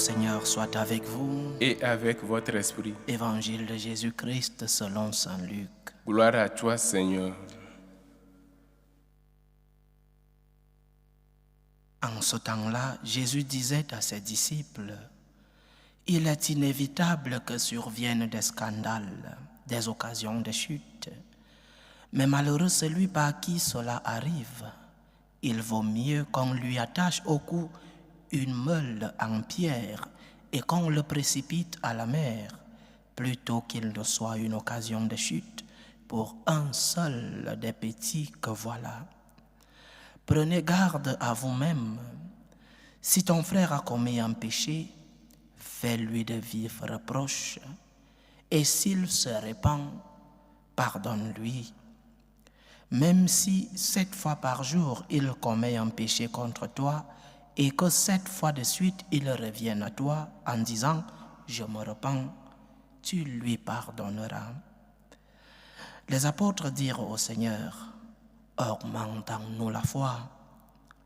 Seigneur soit avec vous. Et avec votre esprit. Évangile de Jésus-Christ selon saint Luc. Gloire à toi, Seigneur. En ce temps-là, Jésus disait à ses disciples, « Il est inévitable que surviennent des scandales, des occasions de chute. Mais malheureux celui par qui cela arrive. Il vaut mieux qu'on lui attache au cou une meule en pierre et qu'on le précipite à la mer, plutôt qu'il ne soit une occasion de chute pour un seul des petits que voilà. Prenez garde à vous-même. Si ton frère a commis un péché, fais-lui de vifs reproches, et s'il se répand, pardonne-lui. Même si 7 fois par jour il commet un péché contre toi, et que 7 fois de suite il revienne à toi en disant « Je me repens », tu lui pardonneras. Les apôtres dirent au Seigneur « Augmente en nous la foi ».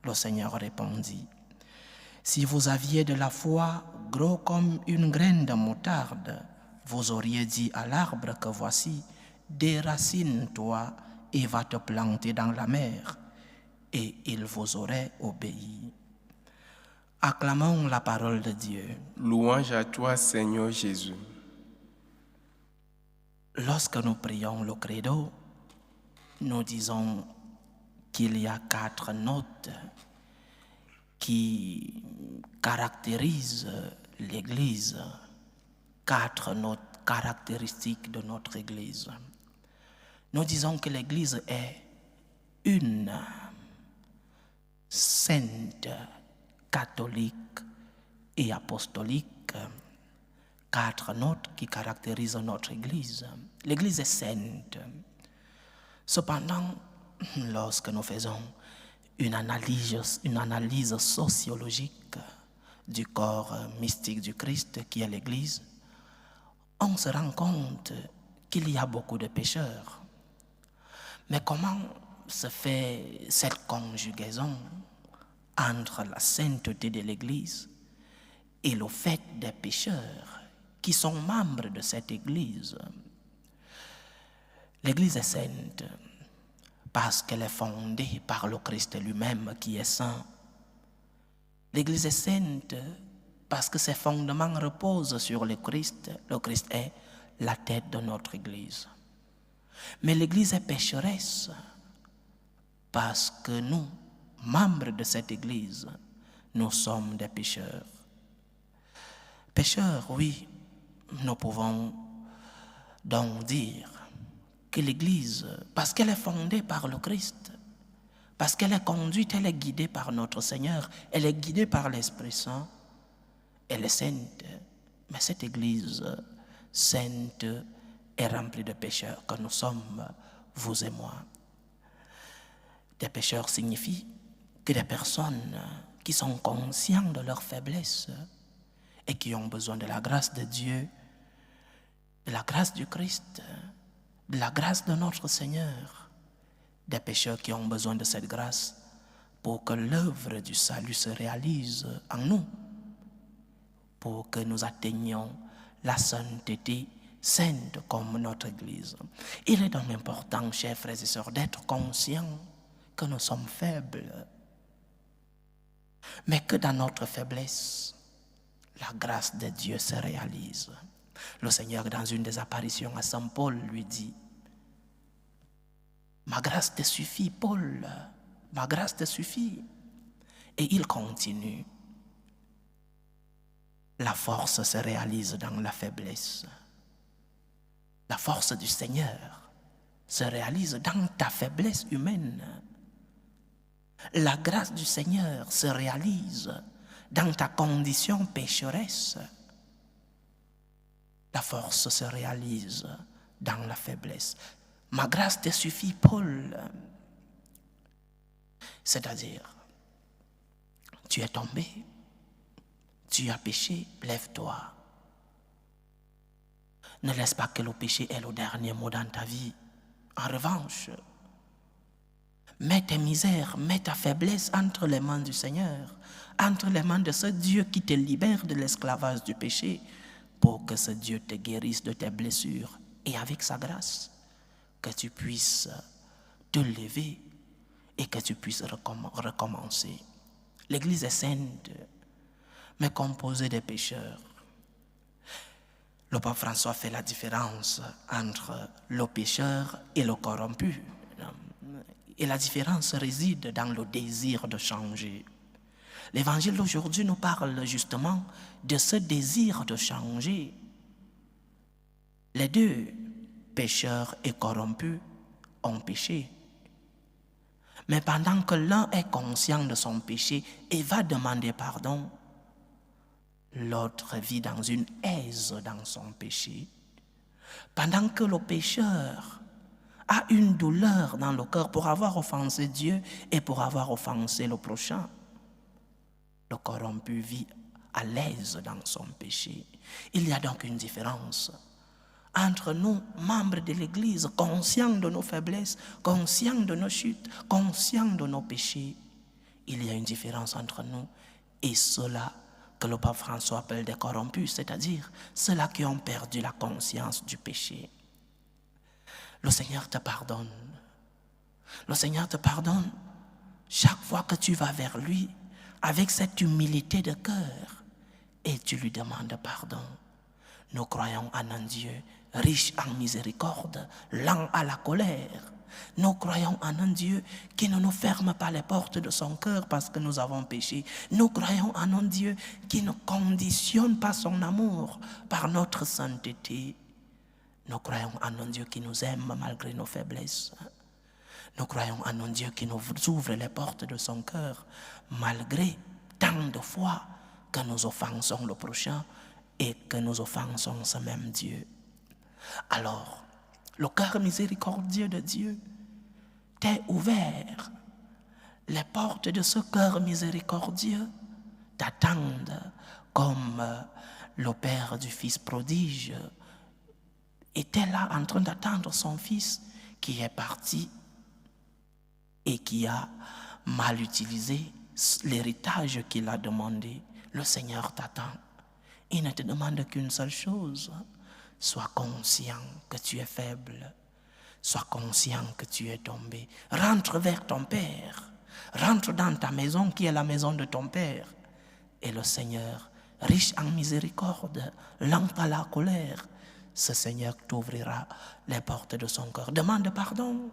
Le Seigneur répondit « Si vous aviez de la foi gros comme une graine de moutarde, vous auriez dit à l'arbre que voici, déracine-toi et va te planter dans la mer, et il vous aurait obéi. » Acclamons la parole de Dieu. Louange à toi, Seigneur Jésus. Lorsque nous prions le credo, nous disons qu'il y a 4 notes qui caractérisent l'Église, 4 notes caractéristiques de notre Église. Nous disons que l'Église est une, sainte, catholique et apostolique. 4 notes qui caractérisent notre Église. L'Église est sainte. Cependant, lorsque nous faisons une analyse sociologique du corps mystique du Christ qui est l'Église, on se rend compte qu'il y a beaucoup de pécheurs. Mais comment se fait cette conjugaison entre la sainteté de l'Église et le fait des pécheurs qui sont membres de cette Église? L'Église est sainte parce qu'elle est fondée par le Christ lui-même qui est saint. L'Église est sainte parce que ses fondements reposent sur le Christ. Le Christ est la tête de notre Église. Mais l'Église est pécheresse parce que nous, membres de cette Église, nous sommes des pécheurs. Pécheurs, oui, nous pouvons donc dire que l'Église, parce qu'elle est fondée par le Christ, parce qu'elle est conduite, elle est guidée par notre Seigneur, elle est guidée par l'Esprit Saint, elle est sainte. Mais cette Église sainte est remplie de pécheurs que nous sommes, vous et moi. Des pécheurs signifient que des personnes qui sont conscientes de leur faiblesse et qui ont besoin de la grâce de Dieu, de la grâce du Christ, de la grâce de notre Seigneur, des pécheurs qui ont besoin de cette grâce pour que l'œuvre du salut se réalise en nous, pour que nous atteignions la sainteté sainte comme notre Église. Il est donc important, chers frères et sœurs, d'être conscients que nous sommes faibles, mais que dans notre faiblesse, la grâce de Dieu se réalise. Le Seigneur, dans une des apparitions à Saint Paul, lui dit « Ma grâce te suffit, Paul, ma grâce te suffit. » Et il continue « La force se réalise dans la faiblesse. » La force du Seigneur se réalise dans ta faiblesse humaine. La grâce du Seigneur se réalise dans ta condition pécheresse. La force se réalise dans la faiblesse. Ma grâce te suffit, Paul. C'est-à-dire, tu es tombé, tu as péché, lève-toi. Ne laisse pas que le péché ait le dernier mot dans ta vie. En revanche, Mets tes misères, mets ta faiblesse entre les mains du Seigneur, entre les mains de ce Dieu qui te libère de l'esclavage du péché, pour que ce Dieu te guérisse de tes blessures et avec sa grâce, que tu puisses te lever et que tu puisses recommencer. L'Église est sainte, mais composée de pécheurs. Le pape François fait la différence entre le pécheur et le corrompu. Et la différence réside dans le désir de changer. L'Évangile d'aujourd'hui nous parle justement de ce désir de changer. Les deux, pécheurs et corrompus, ont péché. Mais pendant que l'un est conscient de son péché et va demander pardon, l'autre vit dans une aise dans son péché. Pendant que le pécheur a une douleur dans le cœur pour avoir offensé Dieu et pour avoir offensé le prochain, le corrompu vit à l'aise dans son péché. Il y a donc une différence entre nous, membres de l'Église, conscients de nos faiblesses, conscients de nos chutes, conscients de nos péchés. Il y a une différence entre nous et ceux-là que le pape François appelle des corrompus, c'est-à-dire ceux-là qui ont perdu la conscience du péché. Le Seigneur te pardonne. Le Seigneur te pardonne chaque fois que tu vas vers lui avec cette humilité de cœur et tu lui demandes pardon. Nous croyons en un Dieu riche en miséricorde, lent à la colère. Nous croyons en un Dieu qui ne nous ferme pas les portes de son cœur parce que nous avons péché. Nous croyons en un Dieu qui ne conditionne pas son amour par notre sainteté. Nous croyons en un Dieu qui nous aime malgré nos faiblesses. Nous croyons en un Dieu qui nous ouvre les portes de son cœur malgré tant de fois que nous offensons le prochain et que nous offensons ce même Dieu. Alors, le cœur miséricordieux de Dieu t'est ouvert. Les portes de ce cœur miséricordieux t'attendent comme le père du fils prodige était là en train d'attendre son fils qui est parti et qui a mal utilisé l'héritage qu'il a demandé. Le Seigneur t'attend. Il ne te demande qu'une seule chose. Sois conscient que tu es faible. Sois conscient que tu es tombé. Rentre vers ton Père. Rentre dans ta maison qui est la maison de ton Père. Et le Seigneur, riche en miséricorde, lent à la colère, ce Seigneur t'ouvrira les portes de son cœur. Demande pardon.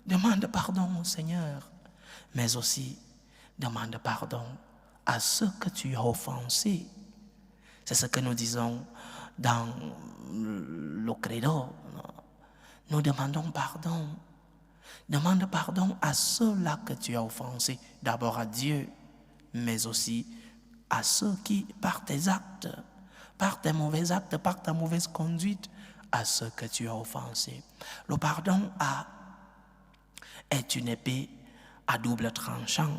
Demande pardon au Seigneur. Mais aussi, demande pardon à ceux que tu as offensés. C'est ce que nous disons dans le credo. Nous demandons pardon. Demande pardon à ceux-là que tu as offensés. D'abord à Dieu, mais aussi à ceux qui, par tes actes, par tes mauvais actes, par ta mauvaise conduite, à ceux que tu as offensés. Le pardon est une épée à double tranchant.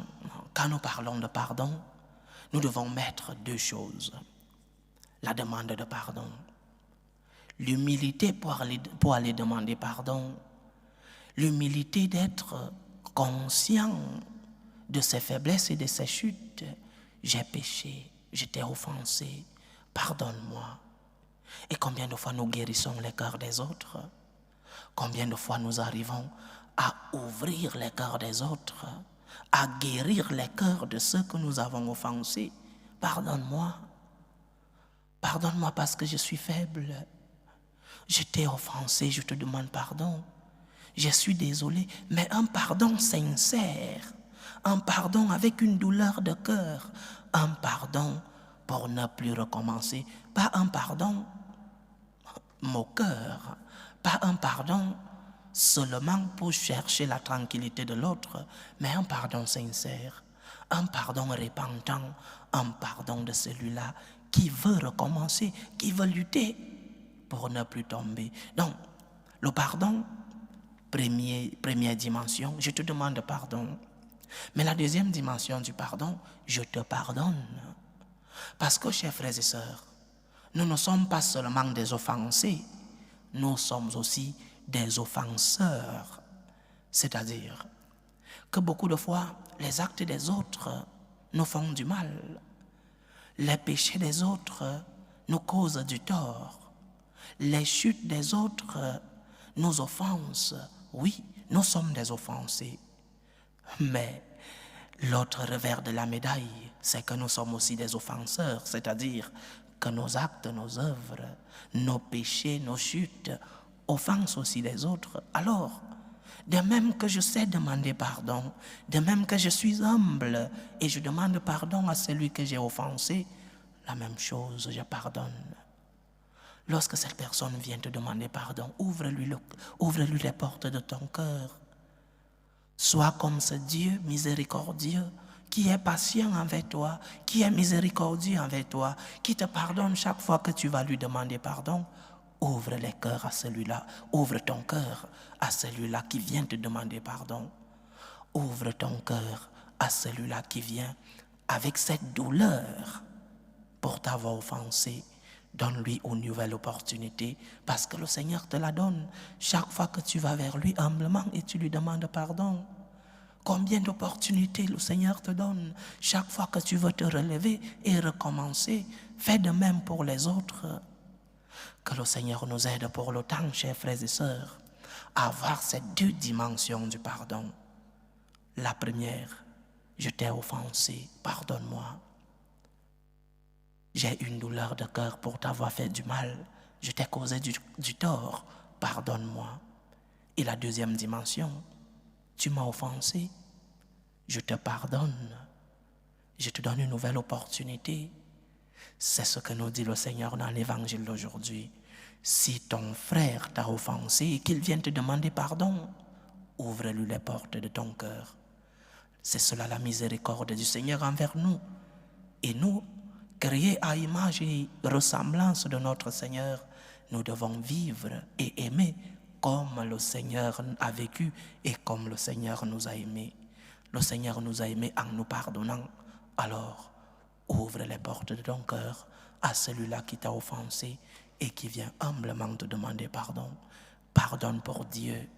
Quand nous parlons de pardon, nous devons mettre deux choses. La demande de pardon. L'humilité pour aller demander pardon. L'humilité d'être conscient de ses faiblesses et de ses chutes. J'ai péché, je t'ai offensé, pardonne-moi. Et combien de fois nous guérissons les cœurs des autres? Combien de fois nous arrivons à ouvrir les cœurs des autres, à guérir les cœurs de ceux que nous avons offensés? Pardonne-moi. Pardonne-moi parce que je suis faible. Je t'ai offensé, je te demande pardon. Je suis désolé, mais un pardon sincère, un pardon avec une douleur de cœur, un pardon pour ne plus recommencer, pas un pardon moqueur, pas un pardon seulement pour chercher la tranquillité de l'autre, mais un pardon sincère, un pardon repentant, un pardon de celui-là qui veut recommencer, qui veut lutter pour ne plus tomber. Donc, le pardon, première dimension, je te demande pardon. Mais la deuxième dimension du pardon, je te pardonne. Parce que, chers frères et sœurs, nous ne sommes pas seulement des offensés, nous sommes aussi des offenseurs. C'est-à-dire, que beaucoup de fois, les actes des autres nous font du mal. Les péchés des autres nous causent du tort. Les chutes des autres nous offensent. Oui, nous sommes des offensés. Mais l'autre revers de la médaille, c'est que nous sommes aussi des offenseurs, c'est-à-dire que nos actes, nos œuvres, nos péchés, nos chutes offensent aussi les autres. Alors, de même que je sais demander pardon, de même que je suis humble et je demande pardon à celui que j'ai offensé, la même chose, je pardonne. Lorsque cette personne vient te demander pardon, ouvre-lui les portes de ton cœur. Sois comme ce Dieu miséricordieux qui est patient envers toi, qui est miséricordieux envers toi, qui te pardonne chaque fois que tu vas lui demander pardon. Ouvre les cœurs à celui-là, ouvre ton cœur à celui-là qui vient te demander pardon. Ouvre ton cœur à celui-là qui vient avec cette douleur pour t'avoir offensé. Donne-lui une nouvelle opportunité parce que le Seigneur te la donne chaque fois que tu vas vers lui humblement et tu lui demandes pardon. Combien d'opportunités le Seigneur te donne chaque fois que tu veux te relever et recommencer. Fais de même pour les autres. Que le Seigneur nous aide pour le temps, chers frères et sœurs, à avoir ces deux dimensions du pardon. La première, je t'ai offensé, pardonne-moi. J'ai une douleur de cœur pour t'avoir fait du mal. Je t'ai causé du tort, pardonne-moi. Et la deuxième dimension, tu m'as offensé, je te pardonne. Je te donne une nouvelle opportunité. C'est ce que nous dit le Seigneur dans l'évangile d'aujourd'hui. Si ton frère t'a offensé et qu'il vienne te demander pardon, ouvre-lui les portes de ton cœur. C'est cela la miséricorde du Seigneur envers nous. Et nous, créés à image et ressemblance de notre Seigneur, nous devons vivre et aimer comme le Seigneur a vécu et comme le Seigneur nous a aimés. Le Seigneur nous a aimés en nous pardonnant. Alors, ouvre les portes de ton cœur à celui-là qui t'a offensé et qui vient humblement te demander pardon. Pardonne pour Dieu,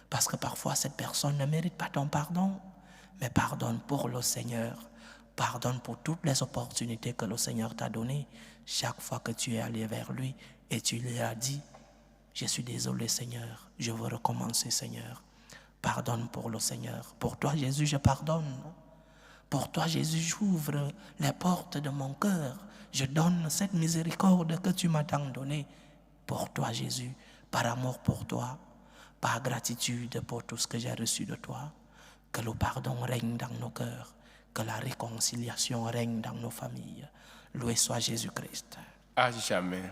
parce que parfois cette personne ne mérite pas ton pardon, mais pardonne pour le Seigneur. Pardonne pour toutes les opportunités que le Seigneur t'a données chaque fois que tu es allé vers lui et tu lui as dit « Je suis désolé Seigneur, je veux recommencer Seigneur. » Pardonne pour le Seigneur. Pour toi Jésus, je pardonne. Pour toi Jésus, j'ouvre les portes de mon cœur. Je donne cette miséricorde que tu m'as tant donnée. Pour toi Jésus, par amour pour toi, par gratitude pour tout ce que j'ai reçu de toi. Que le pardon règne dans nos cœurs. Que la réconciliation règne dans nos familles. Loué soit Jésus-Christ. À jamais.